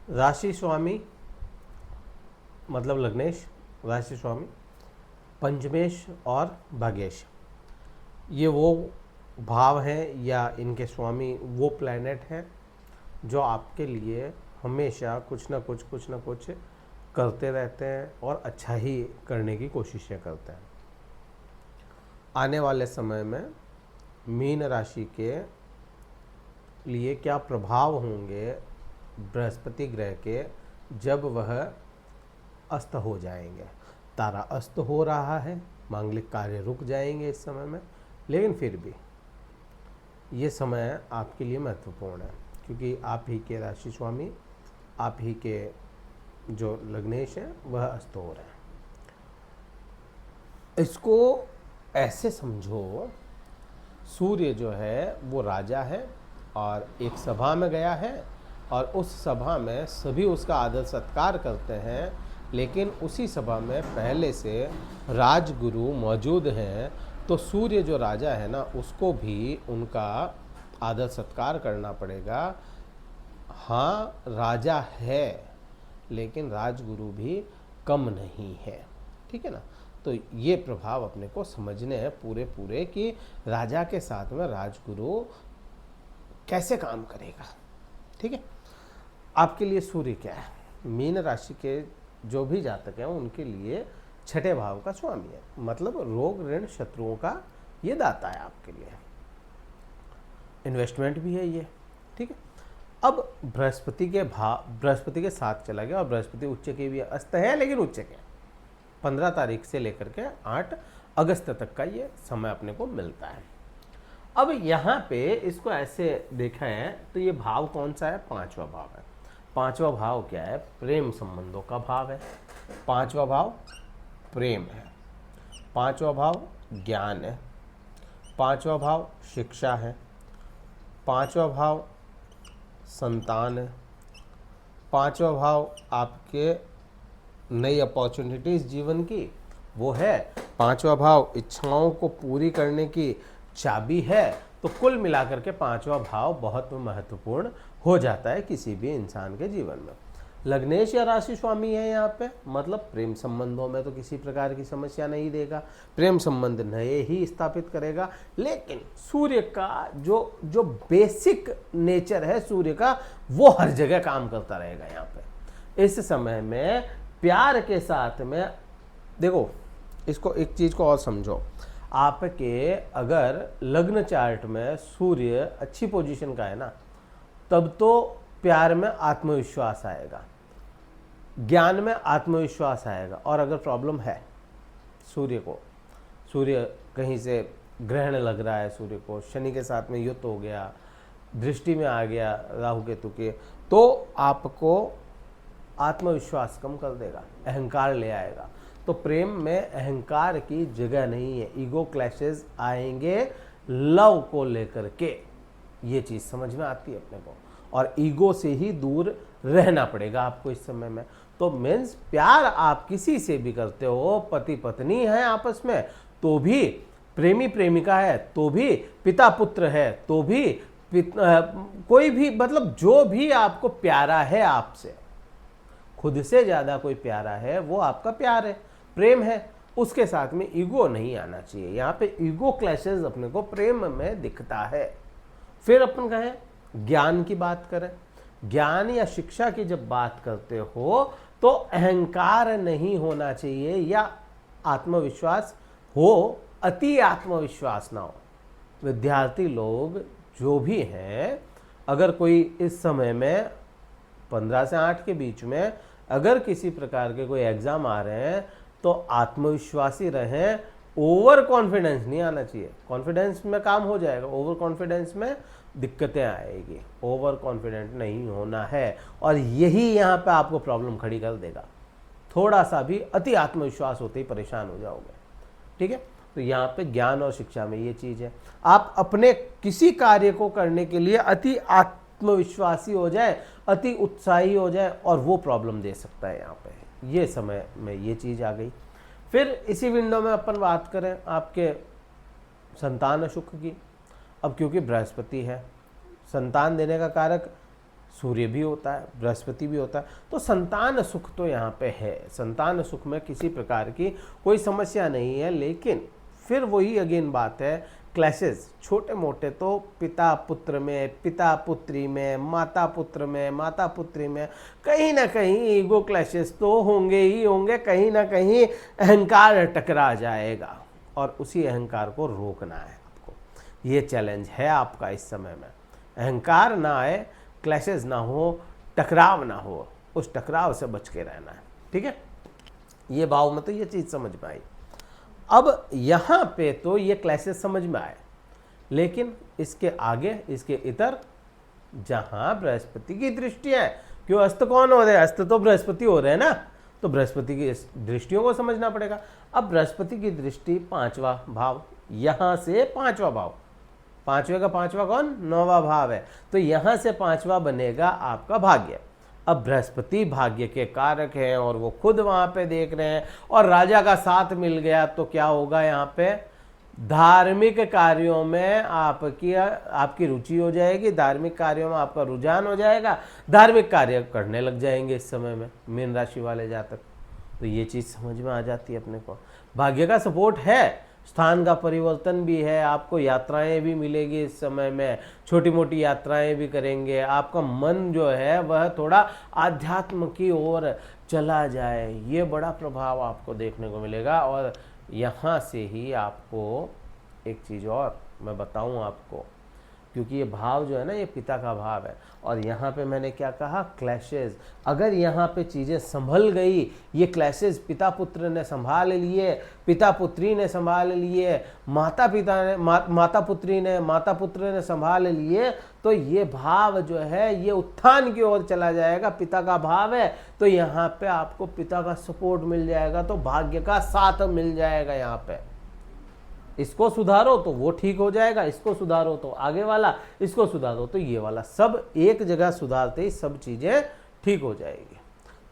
राशि स्वामी मतलब लग्नेश, राशि स्वामी पंचमेश और भाग्येश, ये वो भाव हैं या इनके स्वामी वो प्लैनेट हैं जो आपके लिए हमेशा कुछ ना कुछ करते रहते हैं और अच्छा ही करने की कोशिशें करते हैं। आने वाले समय में मीन राशि के लिए क्या प्रभाव होंगे बृहस्पति ग्रह के जब वह अस्त हो जाएंगे। तारा अस्त हो रहा है, मांगलिक कार्य रुक जाएंगे इस समय में, लेकिन फिर भी ये समय आपके लिए महत्वपूर्ण है क्योंकि आप ही के राशि स्वामी, आप ही के जो लग्नेश हैं वह अस्त हो रहे हैं। इसको ऐसे समझो, सूर्य जो है वो राजा है और एक सभा में गया है और उस सभा में सभी उसका आदर सत्कार करते हैं, लेकिन उसी सभा में पहले से राजगुरु मौजूद हैं, तो सूर्य जो राजा है ना उसको भी उनका आदर सत्कार करना पड़ेगा। हाँ राजा है लेकिन राजगुरु भी कम नहीं है, ठीक है ना। तो ये प्रभाव अपने को समझने हैं पूरे पूरे कि राजा के साथ में राजगुरु कैसे काम करेगा, ठीक है। आपके लिए सूर्य क्या है, मीन राशि के जो भी जातक हैं उनके लिए छठे भाव का स्वामी है, मतलब रोग ऋण शत्रुओं का ये दाता है आपके लिए, इन्वेस्टमेंट भी है ये, ठीक है। अब बृहस्पति के साथ चला गया और बृहस्पति उच्च के भी अस्त है, लेकिन उच्च के 15 तारीख से लेकर के 8 अगस्त तक का ये समय अपने को मिलता है। अब यहाँ पे इसको ऐसे देखा है तो ये भाव कौन सा है, पांचवा भाव है। पांचवा भाव क्या है, प्रेम संबंधों का भाव है। पांचवा भाव प्रेम है, पांचवा भाव ज्ञान है, पांचवा भाव शिक्षा है, पांचवा भाव संतान है, पांचवा भाव आपके नई अपॉर्चुनिटीज जीवन की वो है, पांचवा भाव इच्छाओं को पूरी करने की चाबी है। तो कुल मिलाकर के पांचवा भाव बहुत महत्वपूर्ण हो जाता है किसी भी इंसान के जीवन में। लग्नेश या राशि स्वामी है यहाँ पे, मतलब प्रेम संबंधों में तो किसी प्रकार की समस्या नहीं देगा, प्रेम संबंध नए ही स्थापित करेगा। लेकिन सूर्य का जो बेसिक नेचर है सूर्य का, वो हर जगह काम करता रहेगा यहाँ पे। इस समय में प्यार के साथ में देखो, इसको एक चीज को और समझो, आपके अगर लग्न चार्ट में सूर्य अच्छी पोजीशन का है ना, तब तो प्यार में आत्मविश्वास आएगा, ज्ञान में आत्मविश्वास आएगा। और अगर प्रॉब्लम है सूर्य कहीं से ग्रहण लग रहा है, सूर्य को शनि के साथ में युद्ध हो गया, दृष्टि में आ गया राहु केतु के, तो आपको आत्मविश्वास कम कर देगा, अहंकार ले आएगा। तो प्रेम में अहंकार की जगह नहीं है, ईगो क्लैशेस आएंगे लव को लेकर के, ये चीज समझ में आती है अपने को, और ईगो से ही दूर रहना पड़ेगा आपको इस समय में। तो मीन्स प्यार आप किसी से भी करते हो, पति पत्नी है आपस में तो भी, प्रेमी प्रेमिका है तो भी, पिता पुत्र है तो भी, कोई भी, मतलब जो भी आपको प्यारा है आपसे, खुद से ज्यादा कोई प्यारा है वो आपका प्यार है, प्रेम है, उसके साथ में ईगो नहीं आना चाहिए। यहाँ पे ईगो क्लैशेस अपने को प्रेम में दिखता है। फिर अपन कहें ज्ञान की बात करें, ज्ञान या शिक्षा की जब बात करते हो तो अहंकार नहीं होना चाहिए या आत्मविश्वास हो, अति आत्मविश्वास ना हो। विद्यार्थी लोग जो भी हैं, अगर कोई इस समय में 15 से 8 के बीच में अगर किसी प्रकार के कोई एग्जाम आ रहे हैं तो आत्मविश्वासी रहें, ओवर कॉन्फिडेंस नहीं आना चाहिए। कॉन्फिडेंस में काम हो जाएगा, ओवर कॉन्फिडेंस में दिक्कतें आएगी, ओवर कॉन्फिडेंट नहीं होना है, और यही यहाँ पे आपको प्रॉब्लम खड़ी कर देगा। थोड़ा सा भी अति आत्मविश्वास होते ही परेशान हो जाओगे, ठीक है। तो यहाँ पे ज्ञान और शिक्षा में ये चीज है, आप अपने किसी कार्य को करने के लिए अति आत्मविश्वासी हो जाए, अति उत्साही हो जाए, और वो प्रॉब्लम दे सकता है यहाँ पे। ये समय में ये चीज आ गई। फिर इसी विंडो में अपन बात करें आपके संतान सुख की। अब क्योंकि बृहस्पति है, संतान देने का कारक सूर्य भी होता है, बृहस्पति भी होता है। तो संतान सुख तो यहाँ पे है, संतान सुख में किसी प्रकार की कोई समस्या नहीं है। लेकिन फिर वही अगेन बात है, क्लैशेस छोटे मोटे तो पिता पुत्र में, पिता पुत्री में, माता पुत्र में, माता पुत्री में कहीं ना कहीं ईगो क्लैशेस तो होंगे ही होंगे, कहीं ना कहीं अहंकार टकरा जाएगा और उसी अहंकार को रोकना है आपको। ये चैलेंज है आपका इस समय में, अहंकार ना आए, क्लैशेस ना हो, टकराव ना हो, उस टकराव से बच के रहना है। ठीक है, ये भाव में तो ये चीज समझ में आई। अब यहां पे तो ये क्लैशेस समझ में आए, लेकिन इसके आगे, इसके इतर, जहां बृहस्पति की दृष्टियां है, क्यों अस्त कौन हो रहे हैं, अस्त तो बृहस्पति हो रहे हैं ना, तो बृहस्पति की दृष्टियों को समझना पड़ेगा। अब बृहस्पति की दृष्टि 5वां भाव, यहां से 5वां भाव, 5वें का 5वां कौन, 9वां भाव है, तो यहां से 5वां बनेगा आपका भाग्य। अब बृहस्पति भाग्य के कारक हैं और वो खुद वहां पे देख रहे हैं और राजा का साथ मिल गया, तो क्या होगा यहाँ पे, धार्मिक कार्यों में आपकी रुचि हो जाएगी, धार्मिक कार्यों में आपका रुझान हो जाएगा, धार्मिक कार्य करने लग जाएंगे इस समय में मीन राशि वाले जातक। तो ये चीज समझ में आ जाती है अपने को। भाग्य का सपोर्ट है, स्थान का परिवर्तन भी है, आपको यात्राएं भी मिलेगी इस समय में, छोटी मोटी यात्राएं भी करेंगे, आपका मन जो है वह थोड़ा आध्यात्म की ओर चला जाए, ये बड़ा प्रभाव आपको देखने को मिलेगा। और यहाँ से ही आपको एक चीज़ और मैं बताऊँ आपको, क्योंकि ये भाव जो है ना, ये पिता का भाव है, और यहाँ पे मैंने क्या कहा, क्लैशेस। अगर यहाँ पे चीज़ें संभल गई, ये क्लैशेस पिता पुत्र ने संभाल लिए, पिता पुत्री ने संभाल लिए, माता पुत्र ने संभाल लिए, तो ये भाव जो है ये उत्थान की ओर चला जाएगा, पिता का भाव है, तो यहाँ पे आपको पिता का सपोर्ट मिल जाएगा, तो भाग्य का साथ मिल जाएगा। यहाँ पे इसको सुधारो तो वो ठीक हो जाएगा, इसको सुधारो तो आगे वाला, इसको सुधारो तो ये वाला, सब एक जगह सुधारते ही सब चीजें ठीक हो जाएगी।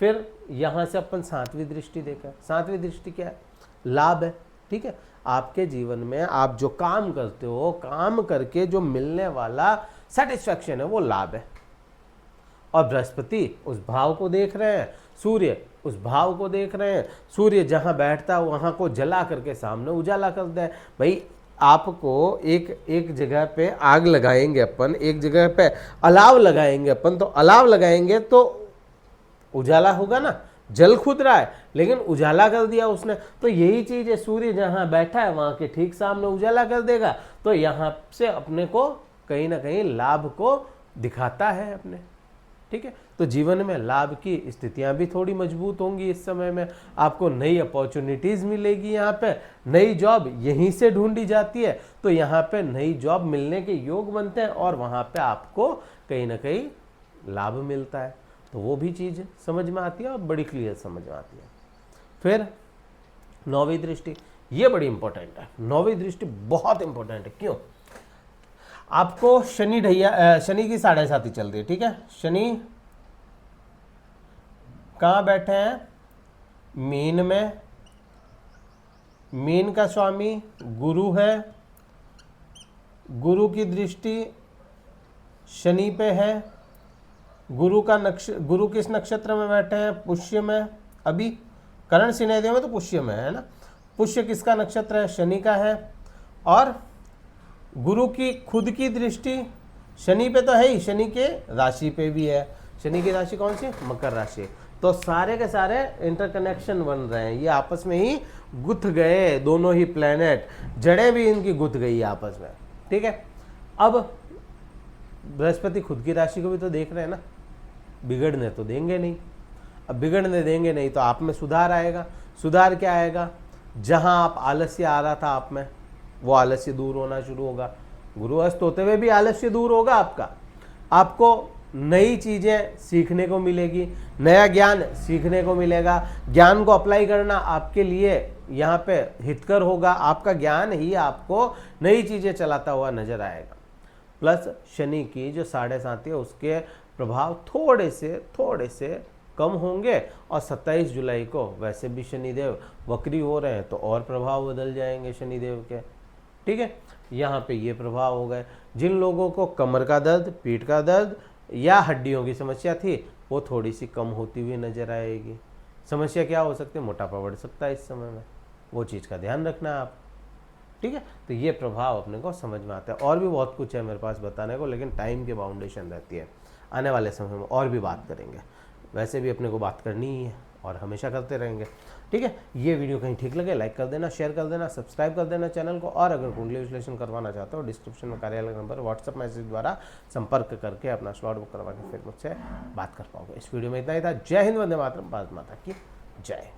फिर यहां से अपन 7वीं दृष्टि देखा, 7वीं दृष्टि क्या है, लाभ है। ठीक है, आपके जीवन में आप जो काम करते हो, काम करके जो मिलने वाला सेटिस्फैक्शन है वो लाभ है। और बृहस्पति उस भाव को देख रहे हैं, सूर्य उस भाव को देख रहे हैं, सूर्य जहां बैठता है वहां को जला करके सामने उजाला कर दे। भाई आपको एक जगह पे आग लगाएंगे अपन, एक जगह पे अलाव लगाएंगे अपन, तो अलाव लगाएंगे तो उजाला होगा ना, जल खुद रहा है लेकिन उजाला कर दिया उसने। तो यही चीज है, सूर्य जहां बैठा है वहां के ठीक सामने उजाला कर देगा, तो यहां से अपने को कहीं ना कहीं लाभ को दिखाता है अपने। ठीक है, तो जीवन में लाभ की स्थितियां भी थोड़ी मजबूत होंगी इस समय में, आपको नई अपॉर्चुनिटीज मिलेगी, यहाँ पे नई जॉब यहीं से ढूंढी जाती है, तो यहाँ पे नई जॉब मिलने के योग बनते हैं और वहाँ पे आपको कहीं ना कहीं लाभ मिलता है, तो वो भी चीज़ समझ में आती है और बड़ी क्लियर समझ में आती है। फिर 9वीं दृष्टि, ये बड़ी इंपॉर्टेंट है, 9वीं दृष्टि बहुत इंपॉर्टेंट है। क्यों, आपको शनि की 7.5 चल रही है। ठीक है, शनि कहाँ बैठे हैं, मीन में, मीन का स्वामी गुरु है, गुरु की दृष्टि शनि पे है, गुरु किस नक्षत्र में बैठे हैं, पुष्य में। अभी करण सिनेदेव में तो पुष्य में है ना, पुष्य किसका नक्षत्र है, शनि का है, और गुरु की खुद की दृष्टि शनि पे तो है ही, शनि के राशि पे भी है। शनि की राशि कौन सी, मकर राशि। तो सारे के सारे इंटरकनेक्शन बन रहे हैं, ये आपस में ही गुथ गए, दोनों ही प्लेनेट, जड़ें भी इनकी गुथ गई आपस में। ठीक है, अब बृहस्पति खुद की राशि को भी तो देख रहे हैं ना, बिगड़ने तो देंगे नहीं। अब बिगड़ने देंगे नहीं तो आप में सुधार आएगा। सुधार क्या आएगा, जहां आप आलस्य आ रहा था आप में, वो आलस्य दूर होना शुरू होगा। गुरु अस्त होते हुए भी आलस्य दूर होगा आपका, आपको नई चीजें सीखने को मिलेगी, नया ज्ञान सीखने को मिलेगा, ज्ञान को अप्लाई करना आपके लिए यहाँ पे हितकर होगा, आपका ज्ञान ही आपको नई चीजें चलाता हुआ नजर आएगा। प्लस शनि की जो 7.5 है उसके प्रभाव थोड़े से कम होंगे, और 27 जुलाई को वैसे भी शनिदेव वक्री हो रहे हैं, तो और प्रभाव बदल जाएंगे शनिदेव के। ठीक है, यहाँ पे ये प्रभाव हो गए। जिन लोगों को कमर का दर्द, पीठ का दर्द, या हड्डियों की समस्या थी वो थोड़ी सी कम होती हुई नजर आएगी। समस्या क्या हो सकती है, मोटापा बढ़ सकता है इस समय में, वो चीज़ का ध्यान रखना है आप। ठीक है, तो ये प्रभाव अपने को समझ में आता है। और भी बहुत कुछ है मेरे पास बताने को, लेकिन टाइम की बाउंडेशन रहती है। आने वाले समय में और भी बात करेंगे, वैसे भी अपने को बात करनी ही है और हमेशा करते रहेंगे। ठीक है, ये वीडियो कहीं ठीक लगे लाइक कर देना, शेयर कर देना, सब्सक्राइब कर देना चैनल को। और अगर कुंडली विश्लेषण करवाना चाहते हो, डिस्क्रिप्शन में कार्यालय नंबर व्हाट्सएप मैसेज द्वारा संपर्क करके अपना स्लॉट बुक करवा के फिर मुझसे बात कर पाओगे। इस वीडियो में इतना ही था। जय हिंद, वंदे मातरम, भारत माता की जय।